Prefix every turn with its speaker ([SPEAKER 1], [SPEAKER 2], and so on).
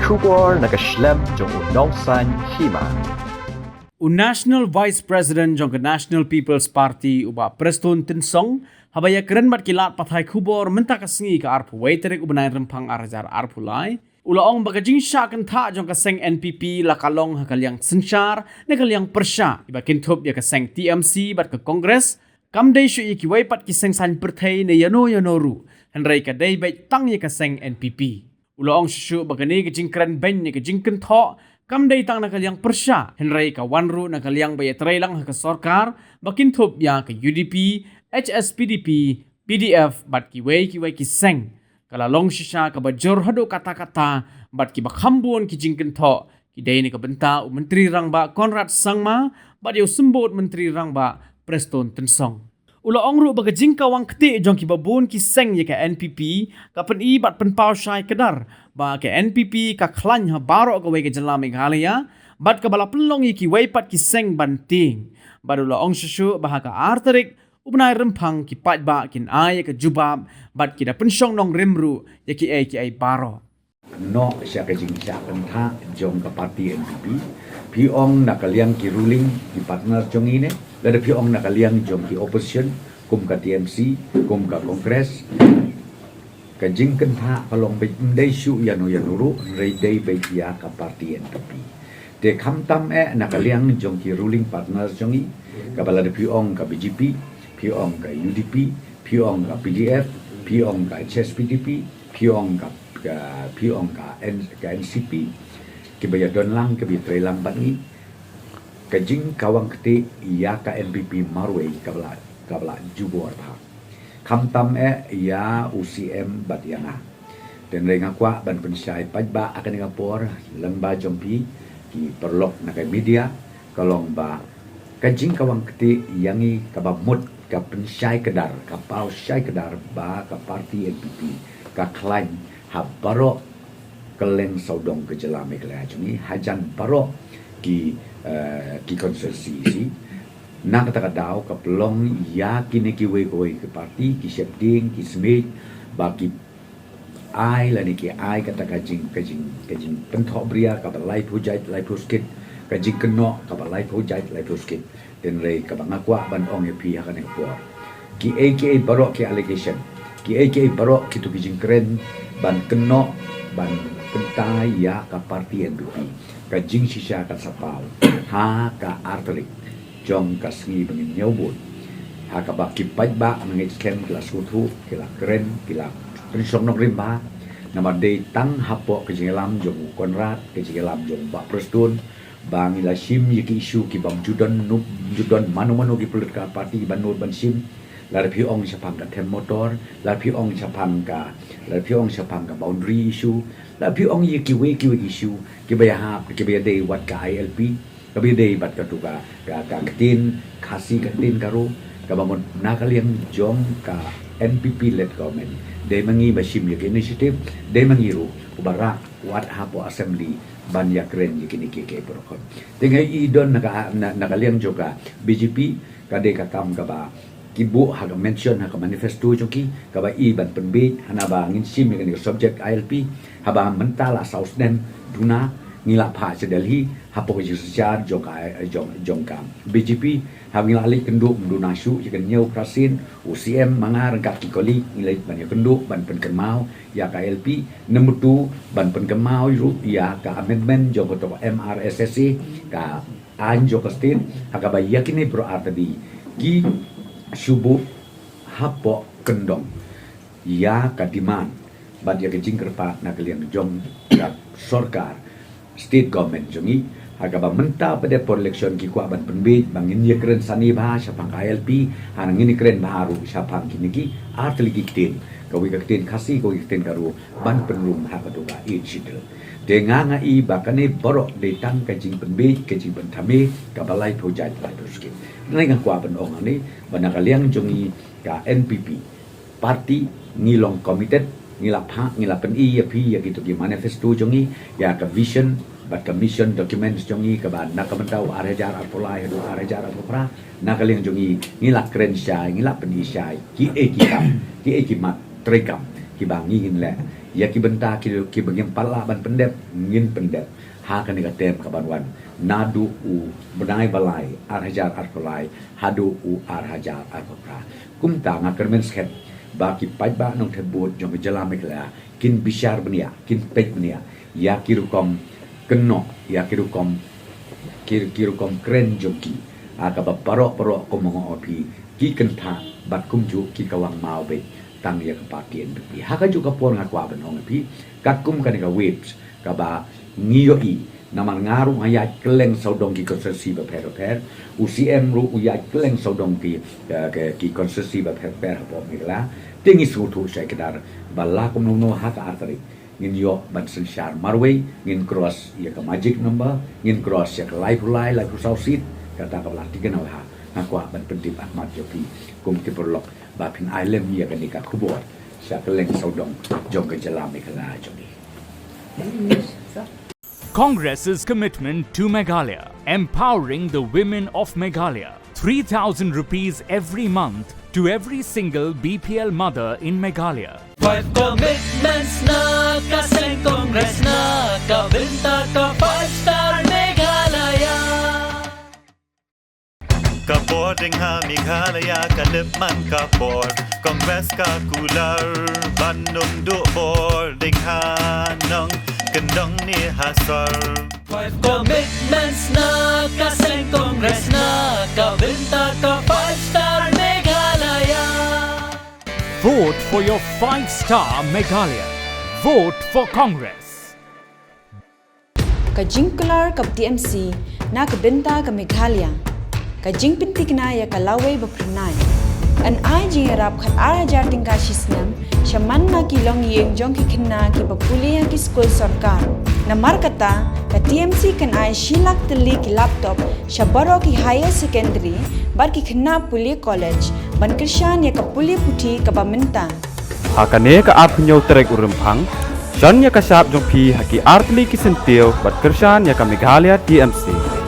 [SPEAKER 1] Kubor nakaslem jong unongsan hima.
[SPEAKER 2] National Vice President jong National People's Party uba Preston Tinsong habaya keren mat kilat pathai kubor menta kasingi ka arpu waiterek ubanai rempang arajar arpulai ulaong bagajing sya kan tha jong kaseng NPP la kalong hakalyang sensyar ne kalyang persya iba kinthop ya kaseng TMC bat ka Congress kamdei syu iki waipat kiseng san perthai ne yano ru henrei ka dei bai tang ya kaseng NPP ulaong syu bagani gajing keren ben ne gajing kentho kamdei tang nakalyang persya henrei ka wanru nakalyang bai trailang ha ka sarkar bakinthop ya ka UDP HSPDP PDF bat ki wei kiseng kala long shisha ka bajor hado kata-kata bat ki bakhambun ki jingken tho ki dei ni ka benta menteri rangba Conrad Sangma bat yo sembut menteri rangba Preston Tinsong ula ongru baga jingka wang kti jong ki babun ki seng ye ka NPP ka pen i bat pen pau shai kedar ba ka NPP ka khlan ha baro ka wei ka jala Meghalaya bat ka bala pelong ye ki wei pat ki seng banting bat ula ong shishu ba ka arterik ubnai rempang ki pat ba kin ai ka jubab bat ki da pensyong nong rimru ya ki ai baro
[SPEAKER 3] no siya ka jing siya kan tha jong ka parti NPP piong nakaliang ki ruling ki partner jong ine la de piong nakaliang jong ki opposition kum ka TMC kum ka Congress ka jing kan tha palong be dei shu ya no ru rei dei be ya ka parti NPP de kham tam nakaliang jong ki ruling partner jong i ka bala de piong ka BJP piong ka UDP piong ka PDF piong ka HSPDP piong ka NCP kibaya don lang kibi trelang bangi kajing kawang keti ya ka NPP marway kabla jubor ba kamtam ya UCM batiana dan renga kwa ban pensai pajba akan ngapor lengba jompi ki perlok na kay media kalong ba kajing kawang keti yangi kabamut ka pensai kedar ka pau syai kedar ba ka parti NPP ka klaim habaro keleng saudong ke jela Meghalaya jungi hajan baro ki konsorsi si nak kata kadau ka pelong ya kini ki we ke parti ki shapding ki smith bagi ai la ni ki ai kata kajing penthok bria ka balai pujai lai puskit kajing keno ka balai pujai lai puskit den rei ka bangakwa ban ong e pi hakan ko ki aka baro ki allegation ki aka baro ki tu kijing keren ban keno ban pentai ya ka parti NPP ka jing shisha ka sapau ha ka artelik jong ka sngi bangin nyobut ha ka ba ki pajba ang skem kelas kutu kila keren kila pensong nok rimba nama de tang hapo ke jingelam jong Conrad ke jingelam jong ba Preston bang ila sim yiki isu ki bang judon manu ki pulut ka parti banur ban sim la pi ong sapang ka tem motor la pi ong sapang ka boundary issue la pi ong ye ki issue ki baya ha ki baya day wat ka ILP ka baya day bat ka tu ka ketin khasi ketin karu ka bangun nakaliang jong ka NPP led government de mangi basim ye initiative de mangiru ubara wat hapo assembly ban yakren ye kini ke prokon tengai idon nakaliang joka BJP ka de ka kam ka ba kibu haga mention haga manifesto joki kaba i ban penbit hanaba ngin sim ngin subject ILP haba mentala sausden duna ngila pha se Delhi hapo ji sosial jongkam BJP hab ngila ali kenduk duna shu jikan nyau krasin UCM manga rengkat kikoli ngilai ban kenduk ban penkemau ya ka LP nemutu ban penkemau ru ya ka amendment jong to MRSSC ka anjo kastin haga ba yakini bro artadi ki subuh hapo kendong ya kadiman bad ya kejing kerpa na kalian jong ka sarkar state government jongi agaba menta pada election ki kwa ban penbit bangin ye keren sani ba syapang KLP hanang ini keren baru syapang kini ki artli kitin kawi kitin khasi kawi kitin karu ban penrum ha kaduga incident dengan ngai bakane borok detang kajing penbit kajing bentame kabalai project lai teruskin ngai ngakwa ban ong ani banakaliang jongi ka NPP parti ngilong committed ngilap hak ngilapen ya pi ya gitu ki manifesto jongi ya ka vision bat ka mission documents jongi ka ban nakamentaw arajar apolai do arajar apopra nakaliang jongi ngilak kren syai ngilap pen syai ki eki mat trekam ki bangin le ya ki benta ki bangin pala ban pendep ngin pendep ha kan ka tem ka banwan nadu u benai balai arhajar arpulai hadu u arhajar arpra kum ta nga kermen sket ba ki pai ba nong thebut jong jala mekla kin bishar benia kin pek benia ya kirukom keno ya kirukom kirukom kren joki aka ba parok ko mo opi ki kentha bat kum ju ki kawang mau be tang ya kapatien bi ha ka ju ka pon ngakwa ban ong pi kakum kan ka waves ka ba ngio i naman ngaru ayat keleng saudong ki konsesi ba per UCM ru ayat keleng saudong ki konsesi ba per bo mila tingi sutu sai kedar bala kum no ha ka artari ngin yo ban sensyar marway ngin cross ya ka magic number ngin cross ya ka life like sausit kata ka lati kenal ha ngakwa ban pentip ahmad jopi kum ki perlok ba pin island ya ka nikah kubor sa keleng saudong jong ke jalam ikala jogi
[SPEAKER 4] Congress's commitment to Meghalaya, empowering the women of Meghalaya. 3,000 rupees every month to every single BPL mother in Meghalaya.
[SPEAKER 5] 5 commitments na kaseng Congress na kabinta ka 5-star Meghalaya.
[SPEAKER 6] Kapording ha Meghalaya kalipman kapor Congress ka kular Bandung du boarding ha nong kendong ni hasar
[SPEAKER 5] 5 commitments na kaseng Congress na kabinta ka 5-star Meghalaya.
[SPEAKER 4] Vote for your 5-star Meghalaya. Vote for Congress.
[SPEAKER 7] Kajing kelar kap TMC na kabenta ka Meghalaya. Kajing pintik na ya kalaway bapranay. An ay jing arap khat arajar tingka shisnam shaman na kilong yeng jong ki khinna ki bapuliya ki school sarkar. Na markata ka TMC kan ay shilak tali ki laptop shabaro ki higher secondary bar ki khinna puli college ban krishan ya kapuli puthi ka baminta.
[SPEAKER 1] Hakane ka apnyo terek urempang, Shan ya kasap jong pi haki artli ki sentil bat kershan ya ka Meghalaya TMC.